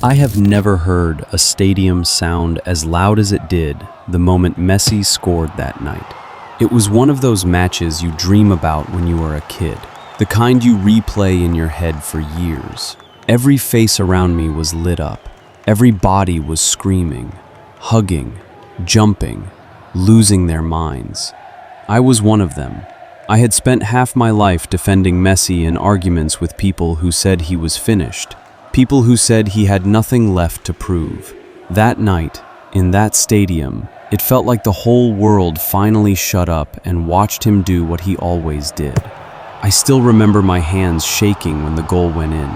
I have never heard a stadium sound as loud as it did the moment Messi scored that night. It was one of those matches you dream about when you are a kid, the kind you replay in your head for years. Every face around me was lit up. Every body was screaming, hugging, jumping, losing their minds. I was one of them. I had spent half my life defending Messi in arguments with people who said he was finished. People who said he had nothing left to prove. That night, in that stadium, it felt like the whole world finally shut up and watched him do what he always did. I still remember my hands shaking when the goal went in.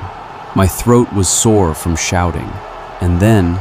My throat was sore from shouting. And then,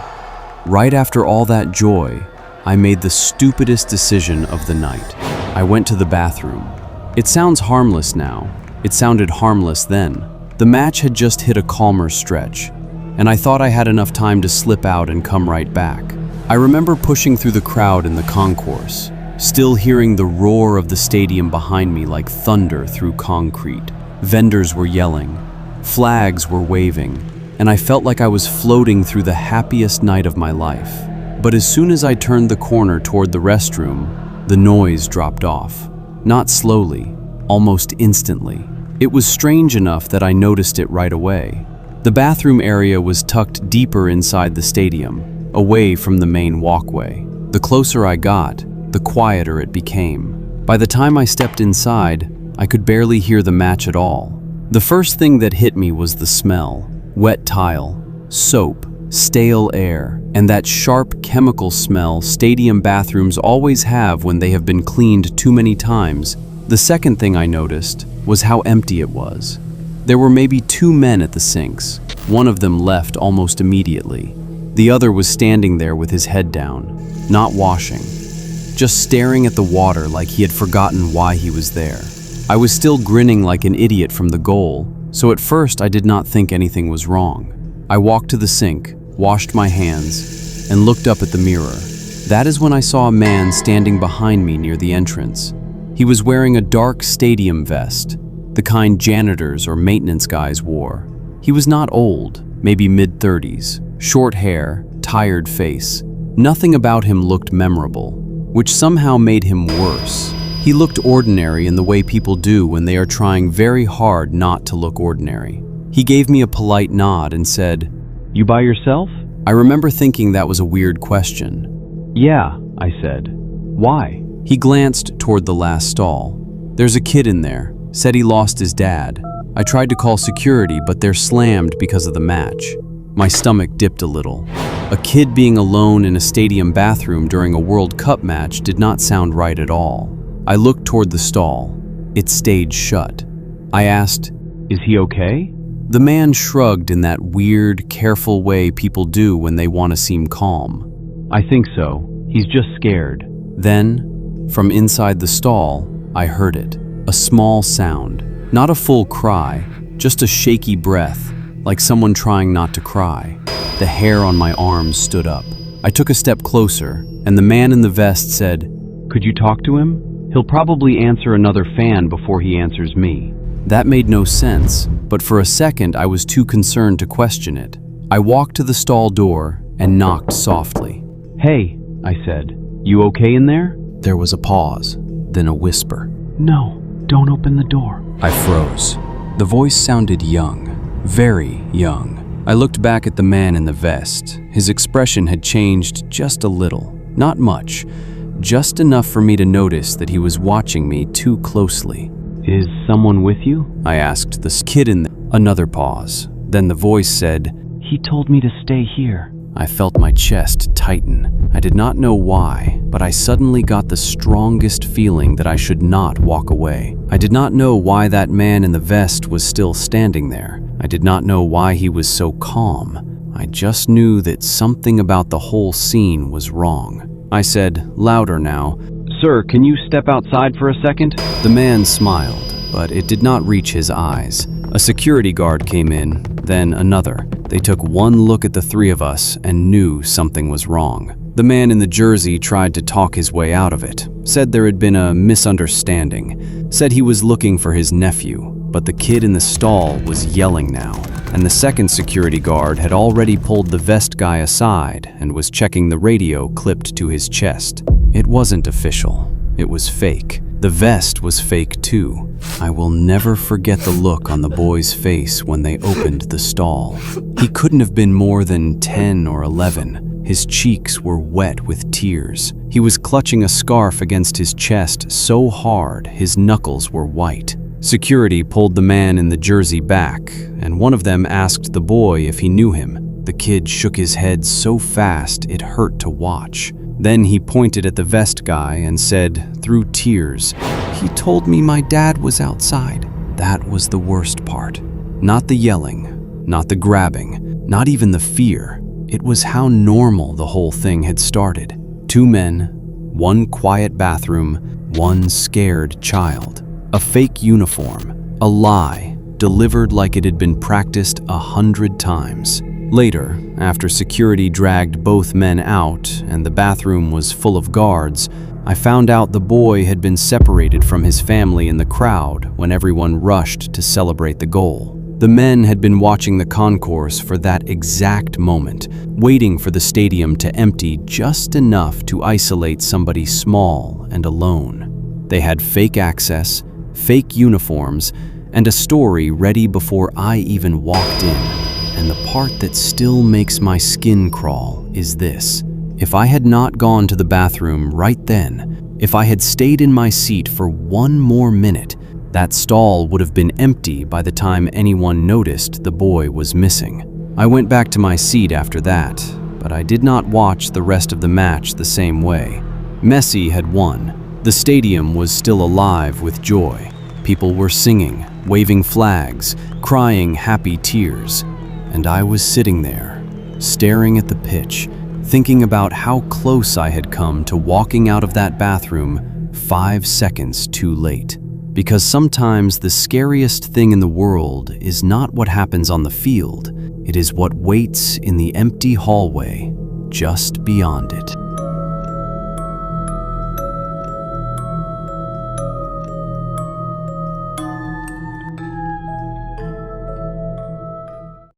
right after all that joy, I made the stupidest decision of the night. I went to the bathroom. It sounds harmless now. It sounded harmless then. The match had just hit a calmer stretch, and I thought I had enough time to slip out and come right back. I remember pushing through the crowd in the concourse, still hearing the roar of the stadium behind me like thunder through concrete. Vendors were yelling, flags were waving, and I felt like I was floating through the happiest night of my life. But as soon as I turned the corner toward the restroom, the noise dropped off. Not slowly, almost instantly. It was strange enough that I noticed it right away. The bathroom area was tucked deeper inside the stadium, away from the main walkway. The closer I got, the quieter it became. By the time I stepped inside, I could barely hear the match at all. The first thing that hit me was the smell. Wet tile, soap, stale air, and that sharp chemical smell stadium bathrooms always have when they have been cleaned too many times. The second thing I noticed was how empty it was. There were maybe 2 men at the sinks. One of them left almost immediately. The other was standing there with his head down, not washing, just staring at the water like he had forgotten why he was there. I was still grinning like an idiot from the goal, so at first I did not think anything was wrong. I walked to the sink, washed my hands, and looked up at the mirror. That is when I saw a man standing behind me near the entrance. He was wearing a dark stadium vest, the kind janitors or maintenance guys wore. He was not old, maybe mid-30s, short hair, tired face. Nothing about him looked memorable, which somehow made him worse. He looked ordinary in the way people do when they are trying very hard not to look ordinary. He gave me a polite nod and said, "You by yourself?" I remember thinking that was a weird question. "Yeah," I said. "Why?" He glanced toward the last stall. "There's a kid in there. Said he lost his dad. I tried to call security, but they're slammed because of the match." My stomach dipped a little. A kid being alone in a stadium bathroom during a World Cup match did not sound right at all. I looked toward the stall. It stayed shut. I asked, "Is he okay?" The man shrugged in that weird, careful way people do when they want to seem calm. "I think so. He's just scared." Then, from inside the stall, I heard it. A small sound. Not a full cry, just a shaky breath, like someone trying not to cry. The hair on my arms stood up. I took a step closer, and the man in the vest said, "Could you talk to him? He'll probably answer another fan before he answers me." That made no sense, but for a second I was too concerned to question it. I walked to the stall door and knocked softly. "Hey," I said, "you okay in there?" There was a pause, then a whisper. "No, don't open the door." I froze. The voice sounded young, very young. I looked back at the man in the vest. His expression had changed just a little, not much, just enough for me to notice that he was watching me too closely. "Is someone with you?" I asked the kid in the... Another pause. Then the voice said, "He told me to stay here." I felt my chest tighten. I did not know why, but I suddenly got the strongest feeling that I should not walk away. I did not know why that man in the vest was still standing there. I did not know why he was so calm. I just knew that something about the whole scene was wrong. I said, louder now, "Sir, can you step outside for a second?" The man smiled, but it did not reach his eyes. A security guard came in, then another. They took one look at the three of us and knew something was wrong. The man in the jersey tried to talk his way out of it, said there had been a misunderstanding, said he was looking for his nephew, but the kid in the stall was yelling now. and the second security guard had already pulled the vest guy aside and was checking the radio clipped to his chest. It wasn't official. It was fake. The vest was fake too. I will never forget the look on the boy's face when they opened the stall. He couldn't have been more than 10 or 11. His cheeks were wet with tears. He was clutching a scarf against his chest so hard his knuckles were white. Security pulled the man in the jersey back, and one of them asked the boy if he knew him. The kid shook his head so fast it hurt to watch. Then he pointed at the vest guy and said, through tears, "He told me my dad was outside." That was the worst part. Not the yelling, not the grabbing, not even the fear. It was how normal the whole thing had started. 2 men, 1 quiet bathroom, 1 scared child. A fake uniform, a lie, delivered like it had been practiced 100 times. Later, after security dragged both men out and the bathroom was full of guards, I found out the boy had been separated from his family in the crowd when everyone rushed to celebrate the goal. The men had been watching the concourse for that exact moment, waiting for the stadium to empty just enough to isolate somebody small and alone. They had fake access, fake uniforms, and a story ready before I even walked in. And the part that still makes my skin crawl is this. If I had not gone to the bathroom right then, if I had stayed in my seat for 1 more minute, that stall would have been empty by the time anyone noticed the boy was missing. I went back to my seat after that, but I did not watch the rest of the match the same way. Messi had won. The stadium was still alive with joy. People were singing, waving flags, crying happy tears. And I was sitting there, staring at the pitch, thinking about how close I had come to walking out of that bathroom 5 seconds too late. Because sometimes the scariest thing in the world is not what happens on the field, it is what waits in the empty hallway just beyond it.